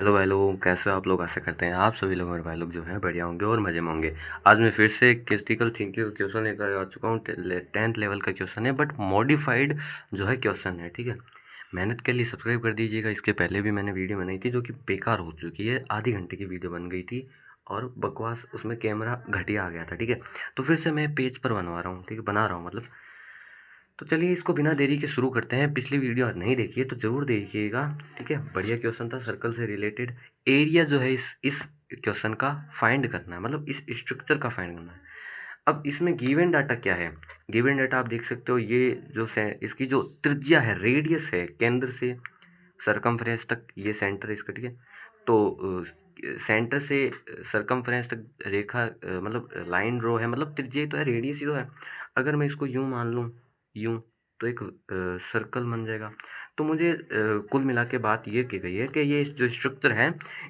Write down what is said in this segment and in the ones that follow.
Hello hello, कैसे हो आप लोग। आशा करते हैं आप सभी लोग, मेरे भाई लोग जो हैं बढ़िया होंगे और मज़े में होंगे। आज मैं फिर से क्रिटिकल थिंकिंग का क्वेश्चन लेकर आ चुका हूँ। 10th लेवल का क्वेश्चन है, बट मॉडिफाइड जो है क्वेश्चन है। ठीक है, मेहनत के लिए सब्सक्राइब कर दीजिएगा। इसके पहले भी मैंने वीडियो बनाई थी जो कि बेकार हो चुकी है। आधी घंटे की वीडियो बन गई थी और बकवास, उसमें कैमरा घटिया आ गया था। ठीक है, तो फिर से मैं पेज पर बनवा रहा हूँ। ठीक है, बना रहा हूँ मतलब। तो चलिए इसको बिना देरी के शुरू करते हैं। पिछली वीडियो नहीं देखी है तो ज़रूर देखिएगा। ठीक है, बढ़िया क्वेश्चन था, सर्कल से रिलेटेड। एरिया जो है इस क्वेश्चन का फाइंड करना है, मतलब इस स्ट्रक्चर का फाइंड करना है। अब इसमें गिवन डाटा क्या है। गिवन डाटा आप देख सकते हो, ये जो इसकी जो त्रिज्या है, रेडियस है, केंद्र से सरकमफ्रेंस तक, ये सेंटर है इसका। ठीक है, तो सेंटर से सरकमफ्रेंस तक रेखा मतलब लाइन ड्रॉ है, मतलब त्रिज्या तो है, रेडियस ही तो है। अगर मैं इसको यूं मान लूँ, यूं, तो एक सर्कल बन जाएगा। तो मुझे कुल मिला के बात ये की गई है कि ये जो स्ट्रक्चर है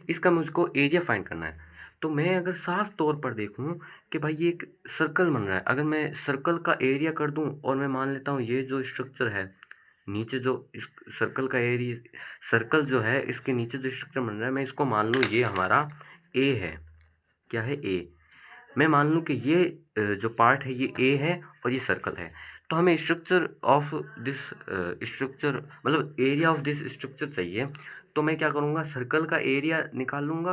इसका मुझको एरिया फाइंड करना है। तो मैं अगर साफ तौर पर देखूं कि भाई ये एक सर्कल बन रहा है, अगर मैं सर्कल का एरिया कर दूं और मैं मान लेता हूं ये जो स्ट्रक्चर है, नीचे जो इस सर्कल का एरिया, सर्कल जो है इसके नीचे जो स्ट्रक्चर बन रहा है, मैं इसको मान लूँ ये हमारा ए है। क्या है? ए। मैं मान लूँ कि ये जो पार्ट है ये ए है और ये सर्कल है। तो हमें स्ट्रक्चर ऑफ दिस स्ट्रक्चर, मतलब एरिया ऑफ दिस स्ट्रक्चर चाहिए। तो मैं क्या करूँगा, सर्कल का एरिया निकाल लूँगा,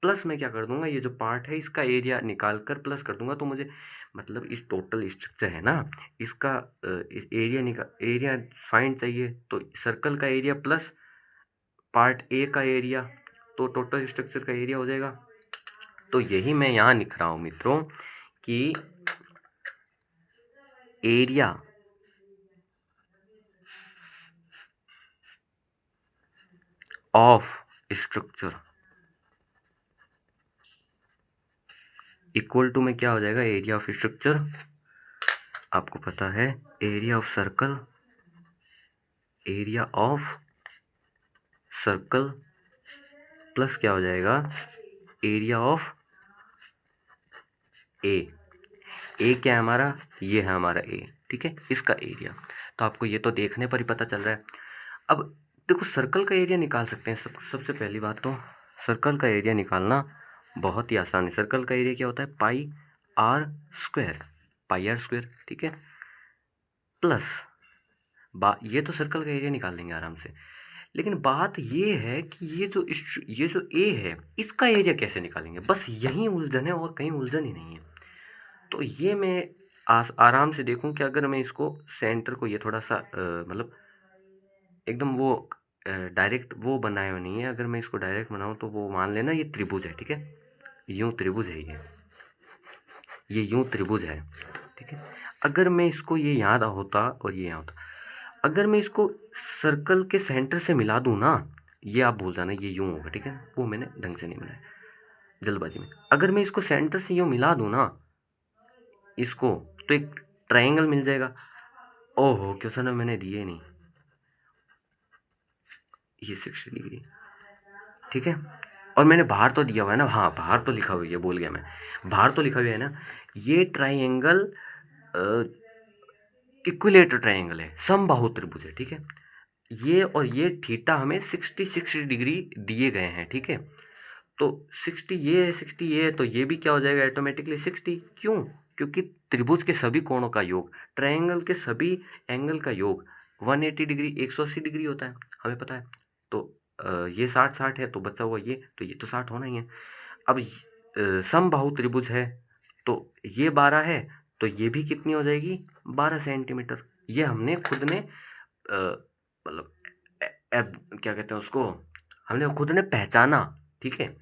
प्लस मैं क्या कर दूंगा, ये जो पार्ट है इसका एरिया निकाल कर प्लस कर दूंगा। तो मुझे मतलब इस टोटल स्ट्रक्चर है ना, इसका इस एरिया फाइंड चाहिए। तो सर्कल का एरिया प्लस पार्ट ए का एरिया, तो टोटल स्ट्रक्चर का एरिया हो जाएगा। तो यही मैं यहाँ लिख रहा हूँ मित्रों कि area of structure equal to में क्या हो जाएगा, एरिया ऑफ स्ट्रक्चर। आपको पता है area of circle, area of circle plus क्या हो जाएगा, एरिया ऑफ ए। ए क्या है हमारा, ये है हमारा ए। ठीक है, इसका एरिया। तो आपको ये तो देखने पर ही पता चल रहा है। अब देखो, सर्कल का एरिया निकाल सकते हैं। सबसे पहली बात तो सर्कल का एरिया निकालना बहुत ही आसान है। सर्कल का एरिया क्या होता है, pi r square, pi r square. ठीक है, प्लस ये तो सर्कल का एरिया निकाल लेंगे आराम से। लेकिन बात ये है कि ये जो ए है इसका एरिया कैसे निकालेंगे, बस यही उलझन है और कहीं उलझन ही नहीं है। तो ये मैं आराम से देखूं कि अगर मैं इसको सेंटर को ये थोड़ा सा मतलब एकदम वो डायरेक्ट वो बनाया हुआ नहीं है। अगर मैं इसको डायरेक्ट बनाऊं तो वो मान लेना ये त्रिभुज है। ठीक है, यूं त्रिभुज है ये यूं त्रिभुज है। ठीक है, अगर मैं इसको ये याद होता और ये यहाँ होता, अगर मैं इसको सर्कल के सेंटर से मिला दूं ना, ये आप भूल जाना ये यूं होगा। ठीक है, वो मैंने ढंग से नहीं बनाया, जल्दबाजी में। अगर मैं इसको सेंटर से यूं मिला दूं ना इसको, तो एक ट्रायंगल मिल जाएगा। ओहो, क्वेश्चन में मैंने दिए नहीं, ये 60 डिग्री। ठीक है, और मैंने बाहर तो दिया हुआ है ना, हाँ बाहर तो लिखा हुआ है, बोल गया मैं, बाहर तो लिखा हुआ है ना। ये ट्रायंगल इक्विलेटर ट्रायंगल है, समबाहु त्रिभुज है। ठीक है, ये और ये थीटा हमें 60 डिग्री दिए गए हैं। ठीक है, तो 60 ये है, 60 ये है, तो ये भी क्या हो जाएगा ऑटोमेटिकली 60। क्यों? क्योंकि त्रिभुज के सभी कोणों का योग, ट्रायंगल के सभी एंगल का योग 180 डिग्री, 180 डिग्री होता है, हमें पता है। तो ये 60 है, तो बचा हुआ ये तो 60 होना ही है। अब समबाहु त्रिभुज है, तो ये 12 है, तो ये भी कितनी हो जाएगी, 12 सेंटीमीटर। ये हमने खुद ने मतलब क्या कहते हैं उसको, हमने खुद ने पहचाना। ठीक है,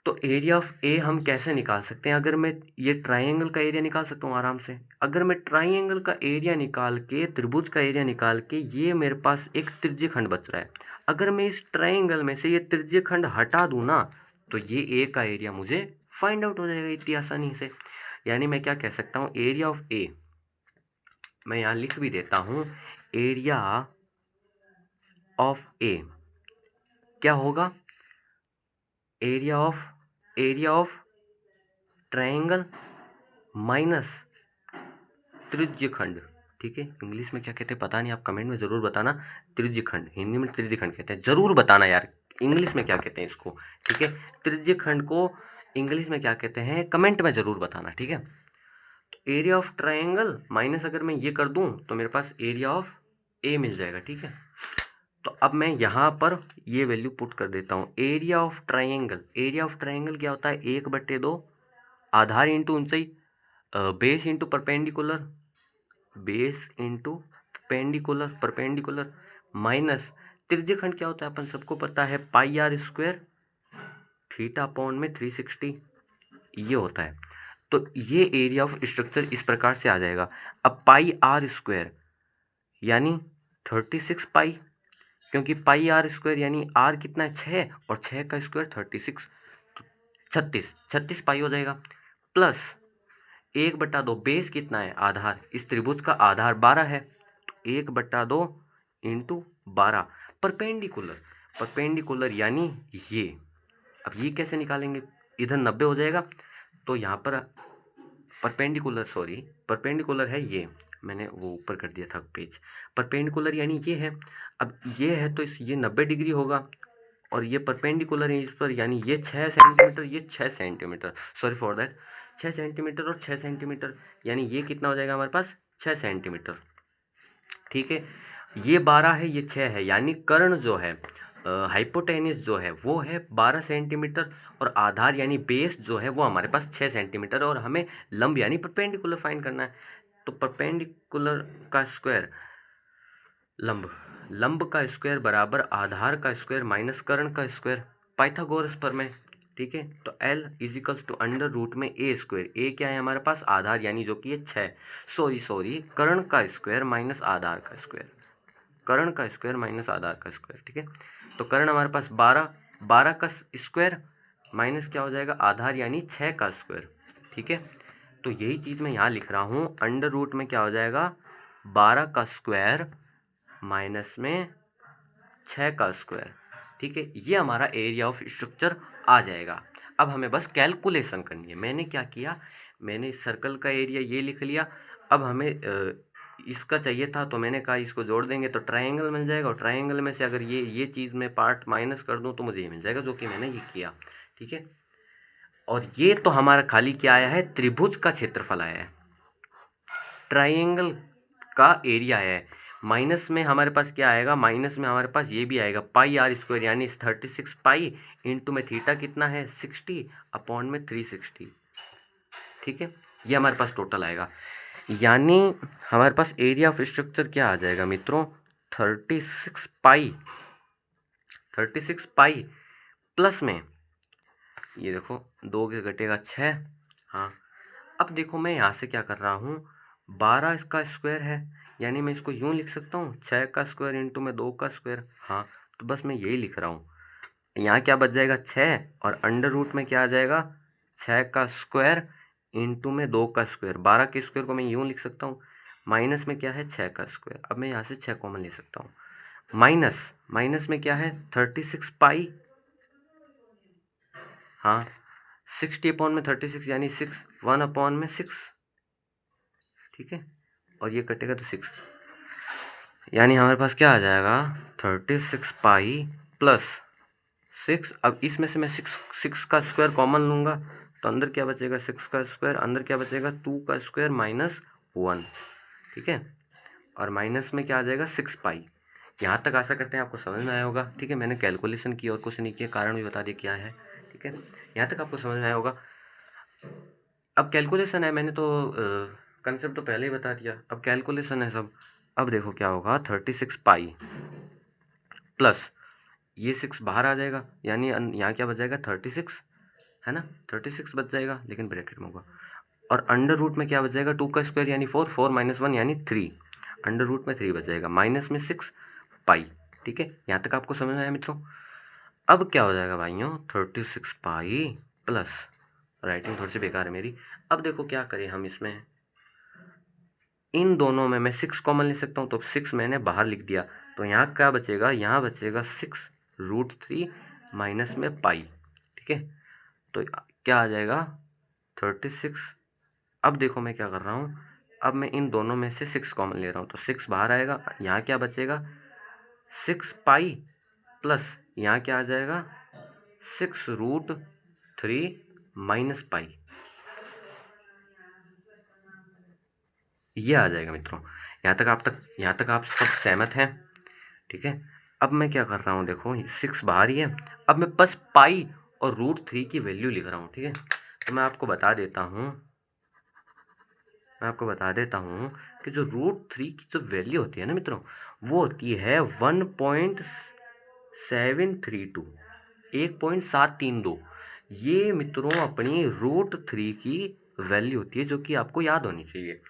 तो एरिया ऑफ ए हम कैसे निकाल सकते हैं, अगर मैं ये ट्राइंगल का एरिया निकाल सकता हूँ आराम से। अगर मैं ट्राइंगल का एरिया निकाल के, त्रिभुज का एरिया निकाल के, ये मेरे पास एक त्रिज्यीय खंड बच रहा है। अगर मैं इस ट्राइंगल में से ये त्रिज्यीय खंड हटा दूँ ना, तो ये ए का एरिया मुझे फाइंड आउट हो जाएगा इतनी आसानी से। यानी मैं क्या कह सकता हूँ, एरिया ऑफ ए, मैं यहाँ लिख भी देता हूँ, एरिया ऑफ ए क्या होगा, एरिया ऑफ ट्रायंगल माइनस त्रिज्य खंड। ठीक है, इंग्लिश में क्या कहते हैं पता नहीं, आप कमेंट में ज़रूर बताना। त्रिज्य खंड, हिंदी में त्रिज्य खंड कहते हैं, ज़रूर बताना यार। इंग्लिश में क्या कहते हैं इसको, ठीक है। त्रिज्य खंड को इंग्लिश में क्या कहते हैं, कमेंट में ज़रूर बताना, ठीक है। तो एरिया ऑफ ट्रायंगल माइनस अगर मैं ये कर दूं तो मेरे पास एरिया ऑफ ए मिल जाएगा, ठीक है। तो अब मैं यहाँ पर ये वैल्यू पुट कर देता हूँ। Area of triangle, area of triangle क्या होता है, 1/2 आधार इंटू ऊंचाई, base into perpendicular, base into perpendicular minus त्रिज्यखंड क्या होता है अपन सबको पता है, pi r square theta upon में 360 ये होता है। तो ये एरिया ऑफ स्ट्रक्चर इस प्रकार से आ जाएगा। अब पाई आर स्क्वायर यानी 36 पाई, क्योंकि पाई आर स्क्वायर यानी आर कितना है 6 और 6 का स्क्वायर 36, तो 36 पाई हो जाएगा। प्लस 1/2 बेस कितना है, आधार, इस त्रिभुज का आधार 12 है, तो 1/2 इंटू 12 परपेंडिकुलर यानी ये। अब ये कैसे निकालेंगे, इधर 90 हो जाएगा, तो यहाँ पर परपेंडिकुलर है ये, मैंने वो ऊपर कर दिया था पेज, परपेंडिकुलर यानी ये है। अब ये है तो ये 90 डिग्री होगा, और ये परपेंडिकुलर है इस पर, यानी ये 6 सेंटीमीटर, ये 6 centimetre, sorry for that, 6 centimetre और 6 सेंटीमीटर, यानी ये कितना हो जाएगा हमारे पास 6 सेंटीमीटर, ठीक है। ये 12 है, ये 6 है, यानी कर्ण जो है, हाइपोटेनिस जो है वो है 12 सेंटीमीटर, और आधार यानी बेस जो है वो हमारे पास 6 सेंटीमीटर, और हमें लंब यानी परपेंडिकुलर फाइंड करना है। तो परपेंडिकुलर का स्क्वायर लंब का स्क्वायर बराबर आधार का स्क्वायर माइनस कर्ण का स्क्वायर, पाइथागोरस प्रमेय, ठीक है। तो L equals to under root में ए स्क्वायर, ए क्या है हमारे पास, आधार, यानी जो कि ये 6, सॉरी कर्ण का स्क्वायर माइनस आधार का स्क्वायर, कर्ण का स्क्वायर माइनस आधार का स्क्वायर, ठीक है। तो कर्ण हमारे पास 12 का स्क्वायर माइनस क्या हो जाएगा, आधार यानी 6 का स्क्वायर, ठीक है। तो यही चीज़ मैं यहाँ लिख रहा हूँ, अंडर रूट में क्या हो जाएगा 12 का स्क्वायर माइनस में 6 का स्क्वायर, ठीक है। ये हमारा एरिया ऑफ स्ट्रक्चर आ जाएगा। अब हमें बस कैलकुलेशन करनी है। मैंने क्या किया, मैंने सर्कल का एरिया ये लिख लिया। अब हमें इसका चाहिए था, तो मैंने कहा इसको जोड़ देंगे तो ट्रायंगल मिल जाएगा, और ट्रायंगल में से अगर ये चीज़ में पार्ट माइनस कर दूं तो मुझे ये मिल जाएगा, जो कि मैंने ये किया, ठीक है। और ये तो हमारा खाली क्या आया है, त्रिभुज का क्षेत्रफल आया है, ट्रायंगल का एरिया है। माइनस में हमारे पास क्या आएगा, माइनस में हमारे पास ये भी आएगा पाई आर स्क्वायर, यानी 36 पाई इंटू में थीटा कितना है 60 अपॉन में 360, ठीक है। ये हमारे पास टोटल आएगा, यानी हमारे पास एरिया ऑफ स्ट्रक्चर क्या आ जाएगा मित्रों, 36 पाई प्लस में ये देखो 2 के घटेगा 6, हाँ। अब देखो मैं यहाँ से क्या कर रहा हूँ, 12 इसका स्क्वायर है, यानी मैं इसको यूँ लिख सकता हूँ 6 का स्क्वायर इंटू में 2 का स्क्वायर, हाँ। तो बस मैं यही लिख रहा हूँ। यहाँ क्या बच जाएगा 6, और अंडर रूट में क्या आ जाएगा 6 का स्क्वायर इंटू में 2 का स्क्वायर, 12 के स्क्वायर को मैं यूँ लिख सकता हूँ, माइनस में क्या है 6 का स्क्वायर। अब मैं यहाँ से 6 कॉमन ले सकता हूँ, माइनस में क्या है 36 पाई, हाँ 60 अपॉन में 36 यानी 6, 1 अपॉन में 6, ठीक है। और ये कटेगा तो 6, यानी हमारे पास क्या आ जाएगा 36 पाई प्लस 6। अब इसमें से मैं 6 का स्क्वायर कॉमन लूँगा, तो अंदर क्या बचेगा 6 का स्क्वायर, अंदर क्या बचेगा 2 का स्क्वायर माइनस 1, ठीक है। और माइनस में क्या आ जाएगा 6 पाई। यहाँ तक आशा करते हैं आपको समझ में आया होगा, ठीक है। मैंने कैलकुलेशन की और कुछ नहीं किया, कारण भी बता दिया क्या है, ठीक है। यहाँ तक आपको समझ में आया होगा। अब कैलकुलेशन है, मैंने तो कंसेप्ट तो पहले ही बता दिया, अब कैलकुलेशन है सब। अब देखो क्या होगा 36 पाई प्लस ये 6 बाहर आ जाएगा, यानी यहाँ क्या बच जाएगा 36, है ना, 36 बच जाएगा, लेकिन ब्रैकेट में होगा। और अंडर रूट में क्या बच जाएगा 2 का स्क्वायर यानी 4, 4 माइनस 1 यानी 3, अंडर रूट में 3 बच जाएगा, माइनस में 6 पाई, ठीक है। यहाँ तक आपको समझ में आया मित्रों। अब क्या हो जाएगा भाइयों 36 पाई प्लस, राइटिंग थोड़ी सी बेकार है मेरी। अब देखो क्या करें हम इसमें, इन दोनों में मैं 6 कॉमन ले सकता हूँ, तो 6 मैंने बाहर लिख दिया, तो यहाँ क्या बचेगा, यहाँ बचेगा 6√3 माइनस में पाई, ठीक है। तो क्या आ जाएगा 36। अब देखो मैं क्या कर रहा हूँ, अब मैं इन दोनों में से 6 कॉमन ले रहा हूँ, तो 6 बाहर आएगा, यहाँ क्या बचेगा 6 पाई प्लस यहाँ क्या आ जाएगा 6√3 माइनस पाई, ये आ जाएगा मित्रों। यहाँ तक आप सब सहमत हैं? ठीक है। अब मैं क्या कर रहा हूँ, देखो 6 बाहर ही है, अब मैं बस पाई और √3 की वैल्यू लिख रहा हूँ। ठीक है, तो मैं आपको बता देता हूँ कि जो √3 की जो वैल्यू होती है ना मित्रों, वो होती है 1.732, 1.732। ये मित्रों अपनी √3 की वैल्यू होती है, जो कि आपको याद होनी चाहिए।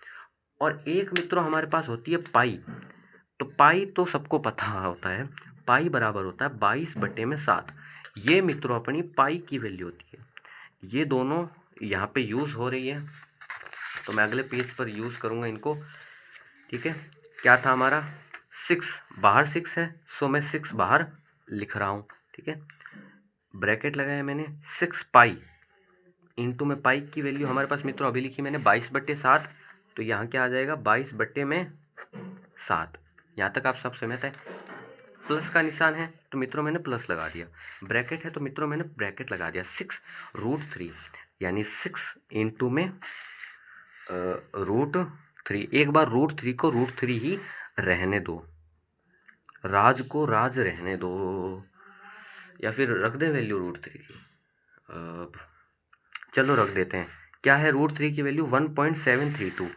और एक मित्रों हमारे पास होती है पाई। तो पाई तो सबको पता होता है, पाई बराबर होता है 22/7। ये मित्रों अपनी पाई की वैल्यू होती है। ये दोनों यहाँ पे यूज़ हो रही है, तो मैं अगले पेज पर यूज़ करूँगा इनको। ठीक है, क्या था हमारा 6 बाहर 6 है, सो मैं 6 बाहर लिख रहा हूँ। ठीक है, ब्रैकेट लगाया मैंने, 6 पाई इंटू में पाई की वैल्यू हमारे पास मित्रों अभी लिखी मैंने 22/7, तो यहाँ क्या आ जाएगा 22/7। यहाँ तक आप सब सहमत है? प्लस का निशान है तो मित्रों मैंने प्लस लगा दिया, ब्रैकेट है तो मित्रों मैंने ब्रैकेट लगा दिया। 6√3 यानी 6 इंटू में √3। एक बार √3 को √3 ही रहने दो, राज को राज रहने दो, या फिर रख दें वैल्यू √3 की। चलो रख देते हैं। क्या है √3 की वैल्यू 1.732,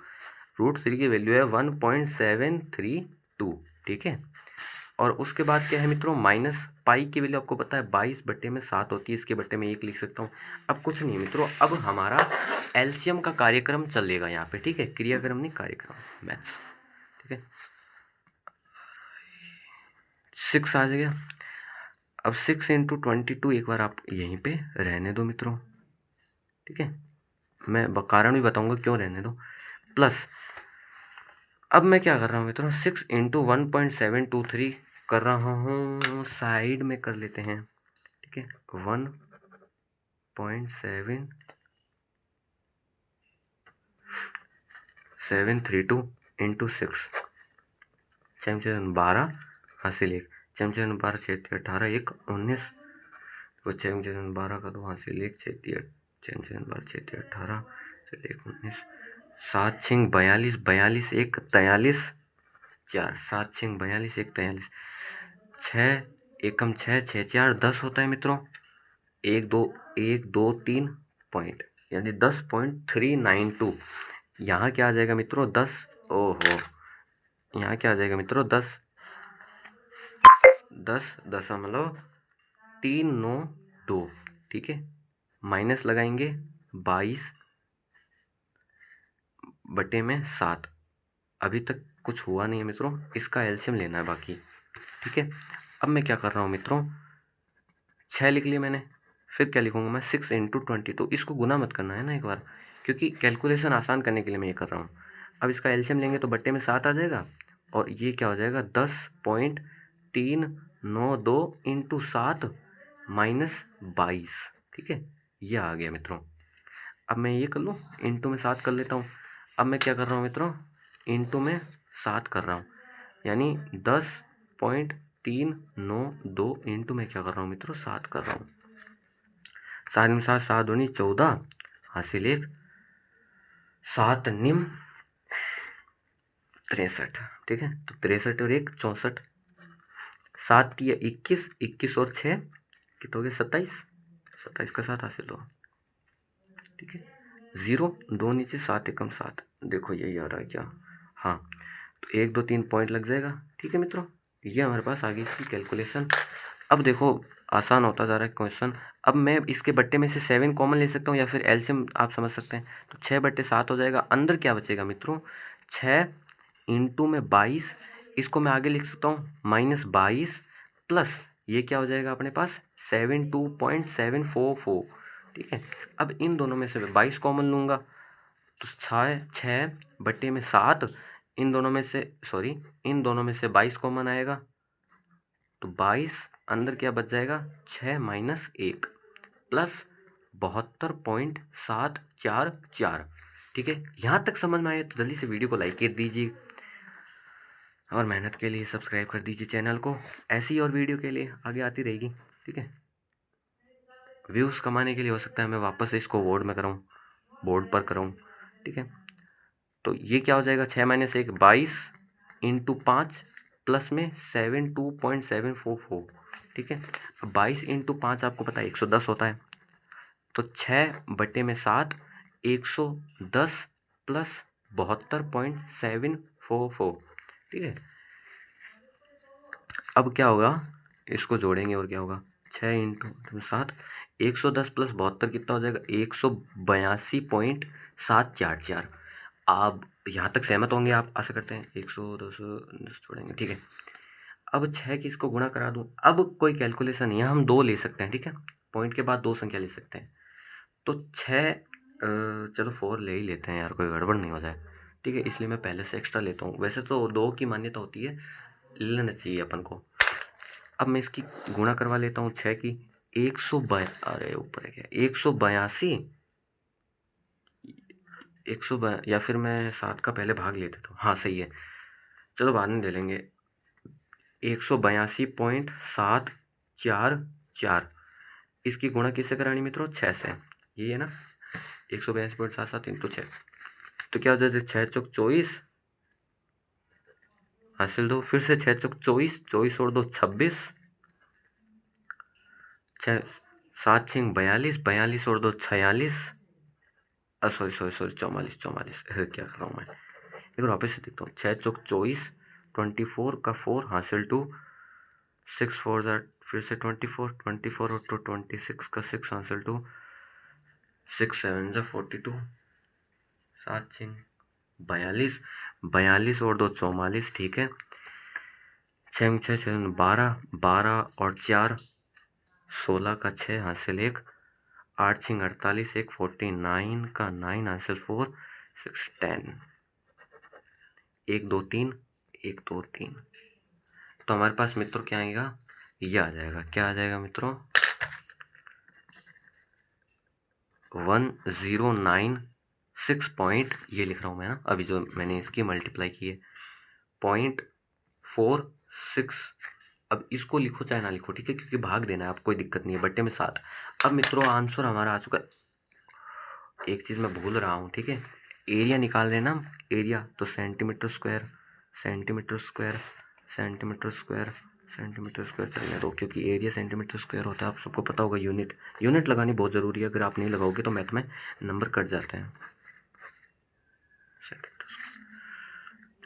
√3 की वैल्यू है 1.732। ठीक है, और उसके बाद क्या है मित्रों, माइनस पाई की वैल्यू आपको पता है 22/7 होती है, इसके बट्टे में 1 लिख सकता हूँ। अब कुछ नहीं मित्रों, अब हमारा एलसीएम का कार्यक्रम चलेगा यहाँ पे। ठीक है, क्रियाक्रम नहीं कार्यक्रम, मैथ्स। ठीक है, 6 आ गया। अब 6 × 22 एक बार आप यहीं पे रहने दो मित्रों। ठीक है, मैं कारण भी बताऊंगा क्यों रहने दो। प्लस अब मैं क्या कर रहा हूँ मित्रों, 6 × 1.723 कर रहा हूँ, साइड में कर लेते हैं। ठीक है, 1.732 × 6, 12 हासिल 1, 12 6 18 1 19, तो 12 का 2 हासिल 1 6 12 6 18 1 19, 7 6 42 42 1 43 4, 7 6 42 1 43, 6 एकम 6 6 4 10 होता है मित्रों। 1 2 3 पॉइंट, यानी 10.392। यहाँ क्या आ जाएगा मित्रों 10, ओहो, यहाँ क्या आ जाएगा मित्रों 10.392। ठीक है, माइनस लगाएंगे 22/7। अभी तक कुछ हुआ नहीं है मित्रों, इसका एलसीएम लेना है बाकी। ठीक है, अब मैं क्या कर रहा हूँ मित्रों, 6 लिख लिया मैंने, फिर क्या लिखूँगा मैं 6 × 22। इसको गुना मत करना है ना एक बार, क्योंकि कैलकुलेशन आसान करने के लिए मैं ये कर रहा हूँ। अब इसका एलसीएम लेंगे तो बट्टे में 7 आ जाएगा, और ये क्या हो जाएगा 10.392 × 7 माइनस 22। ठीक है, ये आ गया मित्रों। अब मैं ये कर लूँ, इंटू में 7 कर लेता हूँ। अब मैं क्या कर रहा हूँ मित्रों, इंटू में 7 कर रहा हूँ, यानी 10.392 इंटू में क्या कर रहा हूँ मित्रों 7 कर रहा हूँ। 7 में 7 7 दूनी 14 हासिल 1, 7 निम 63। ठीक है, तो 63 और 1 64, 7 की 21, 21 और 6 कितना हो गया 27, 27 का 7 हासिल 2। ठीक है, 0 2 नीचे 7 एकम 7, देखो यही आ रहा है क्या, हाँ, तो 1 2 3 पॉइंट लग जाएगा। ठीक है मित्रों, ये हमारे पास आ गई इसकी कैलकुलेशन। अब देखो आसान होता जा रहा है क्वेश्चन। अब मैं इसके बट्टे में से 7 कॉमन ले सकता हूँ, या फिर एलसीएम आप समझ सकते हैं, तो 6/7 हो जाएगा। अंदर क्या बचेगा मित्रों 6 इंटू में 22, इसको मैं आगे लिख सकता हूँ -22, प्लस ये क्या हो जाएगा अपने पास 72.744। ठीक है, अब इन दोनों में से 22 कॉमन लूँगा, तो 6/7, इन दोनों में से 22 कॉमन आएगा, तो 22 अंदर क्या बच जाएगा 6 - 1 प्लस 72.744। ठीक है, यहाँ तक समझ में आए तो जल्दी से वीडियो को लाइक कर दीजिए। और मेहनत के लिए सब्सक्राइब कर दीजिए चैनल को। ऐसी और वीडियो के लिए आगे आती रहेगी, ठीक है। व्यूज़ कमाने के लिए हो सकता है मैं वापस से इसको बोर्ड पर कराऊँ, ठीक है। तो ये क्या हो जाएगा, 6 माइनस 1 22 इंटू 5 प्लस में 72.744, ठीक है। अब 22 इंटू 5 आपको पता है 110 होता है, तो 6/7 110 प्लस 72.744, ठीक है। अब क्या होगा, इसको जोड़ेंगे और क्या होगा, 6 इंटू 7 110 प्लस 72 कितना हो जाएगा, 182.744। आप यहाँ तक सहमत होंगे, आप आशा करते हैं। 100 200 जोड़ेंगे, ठीक है। अब 6 की इसको गुणा करा दूँ, अब कोई कैलकुलेशन नहीं है, हम 2 ले सकते हैं, ठीक है। पॉइंट के बाद 2 संख्या ले सकते हैं, तो 6 चलो 4 ले ही लेते हैं यार, कोई गड़बड़ नहीं हो जाए, ठीक है। इसलिए मैं पहले से एक्स्ट्रा लेता हूँ, वैसे तो 2 की मान्यता होती है, लेना चाहिए अपन को। अब मैं इसकी गुणा करवा लेता हूँ 6 की, अरे ऊपर है क्या, 182, या फिर मैं 7 का पहले भाग ले देता हूँ, हाँ सही है, चलो बाद में ले लेंगे। 182.744, इसकी गुणा किससे करानी मित्रों, 6 से, ये है ना, 182.77 इंटू 6, तो क्या हो जाए, 6 चौक 24 हासिल 2, फिर से 6 चौक 24, 24 और 2 26, 6 7 6 42, 42 और 2 46, सॉरी 44, क्या कर रहा हूँ मैं, एक बार वापस से देखता हूँ। 6 चौक 24, 24 का 4 हासिल 2, 6 4 ज़ाट फिर से 24 और 2 26 का 6 हासिल 2, 6 7 ज़ा 42, 7 6 42, 42 और 2 44, ठीक है। 6 6 6 12, 12 और 4 16 का 6 हासिल 1, 8 6 48, 1 49 का 9 हासिल 4, 6 10, 1 2 3, 1 2 3, तो हमारे पास मित्रों क्या आएगा, ये आ जाएगा, क्या आ जाएगा मित्रों, 1096 पॉइंट, ये लिख रहा हूँ मैं ना, अभी जो मैंने इसकी मल्टीप्लाई की है 0.46। अब इसको लिखो चाहे ना लिखो, ठीक है, क्योंकि भाग देना है, आप कोई दिक्कत नहीं है, बट्टे में 7। अब मित्रों आंसर हमारा आ चुका है। एक चीज़ मैं भूल रहा हूँ, ठीक है, एरिया निकाल रहे हैं ना, एरिया तो सेंटीमीटर स्क्वायर चलने दो, क्योंकि एरिया सेंटीमीटर स्क्वायर होता है, आप सबको पता होगा। यूनिट लगानी बहुत ज़रूरी है, अगर आप नहीं लगाओगे तो मैथ में नंबर कट जाते हैं।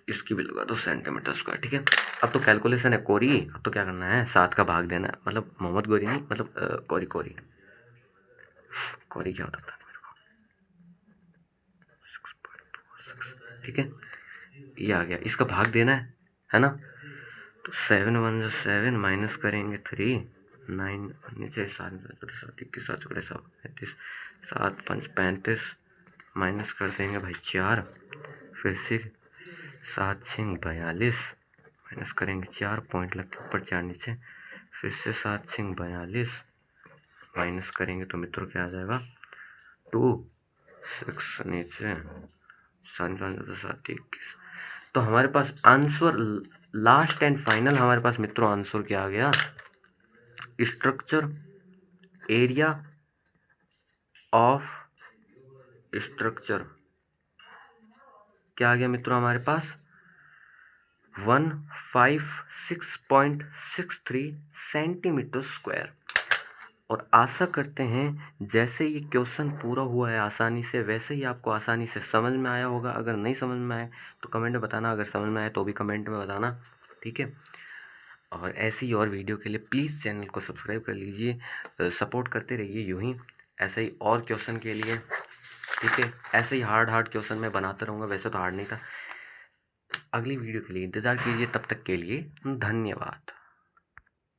इसकी भी लगा दो सेंटीमीटर स्क्वायर, ठीक है। अब तो कैलकुलेशन है कोरी, अब तो क्या करना है, 7 का भाग देना है, मतलब मोहम्मद गोरी नहीं, मतलब कोरी क्या होता था मेरे को, 6.46, ठीक है, ये आ गया, इसका भाग देना है ना। तो 7 1 7 माइनस करेंगे 3, 9 नीचे 7 21 7 7 35, 7 5 35, माइनस कर देंगे भाई 4, फिर से 7 6 42, माइनस करेंगे 4, पॉइंट लग के ऊपर 4 नीचे, फिर से 7 6 42, माइनस करेंगे तो मित्रों क्या आ जाएगा, 2 6 नीचे 7 7 21। तो हमारे पास आंसर लास्ट एंड फाइनल, हमारे पास मित्रों आंसर क्या आ गया, स्ट्रक्चर एरिया ऑफ स्ट्रक्चर क्या आ गया मित्रों, हमारे पास 156.63 सेंटीमीटर स्क्वायर। और आशा करते हैं जैसे ये क्वेश्चन पूरा हुआ है आसानी से, वैसे ही आपको आसानी से समझ में आया होगा। अगर नहीं समझ में आए तो कमेंट में बताना, अगर समझ में आए तो भी कमेंट में बताना, ठीक है। और ऐसी ही और वीडियो के लिए प्लीज़ चैनल को सब्सक्राइब कर लीजिए, सपोर्ट करते रहिए यूँ ही, ऐसे ही और क्वेश्चन के लिए, ठीक है। ऐसे ही हार्ड क्वेश्चन मैं बनाता रहूँगा, वैसे तो हार्ड नहीं था। अगली वीडियो के लिए इंतज़ार कीजिए, तब तक के लिए धन्यवाद।